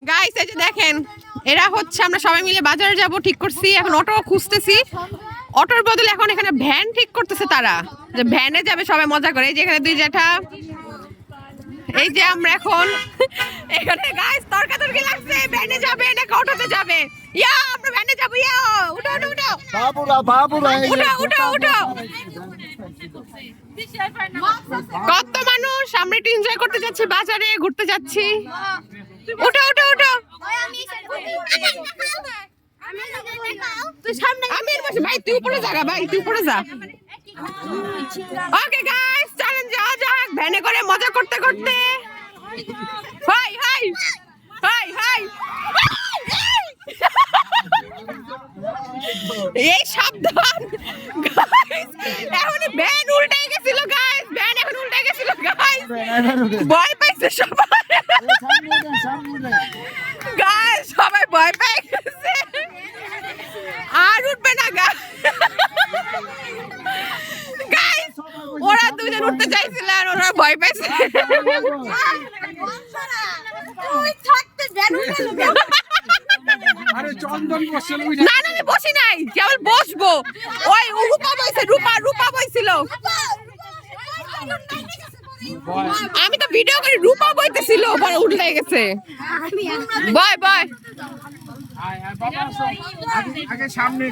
Guys এই যে দেখেন, এরা হচ্ছে আমরা সবাই মিলে বাজারে যাব ঠিক করছি, এখন অটো খুঁজতেছি। অটোর বদলে এখন এখানে ভ্যান ঠিক করতেছে তারা, যে ভ্যানে যাবে সবাই মজা করে। এই যে এখানে দুই জ্যাঠা, এই যে আমরা এখন এখানে গাইস তর্কাতর্কি লাগছে, ভ্যানে যাবে নাকি অটোতে যাবে। ইয়া আমরা ভ্যানে যাব, ইয়া উঠো উঠো উঠো বাবুরা উঠো উঠো উঠো। কত মানুষ, আমরা একটু এনজয় করতে যাচ্ছি, বাজারে ঘুরতে যাচ্ছি। উঠো উঠো উঠো। আমি ভাই তুই উপরে যা, ভাই তুই উপরে যা। ওকে গাইস চলেন যাওয়া যাক ভ্যানে করে মজা করতে করতে। হাই হাই হাই হাই, এই সাবধান গাইস, এখন ভ্যান উল্টে গেছিল গাইস, ভ্যান এখন উল্টে গেছিল গাইস, ভয় পাইছে সবাই গাইস, সবাই ভয় পেয়ে গেছে, আর উঠবে না গাইস। ওরা দুজন উঠতে চাইছিল আর ওরা ভয় পাইছে। না না আমি বসি নাই, কেবল বসবো। ওই রূপা বইছে, রূপা বইছিল, আমি তো ভিডিও করে রূপা বইতেছিল, পরে উঠে গেছে। বয় বয় আগে সামনে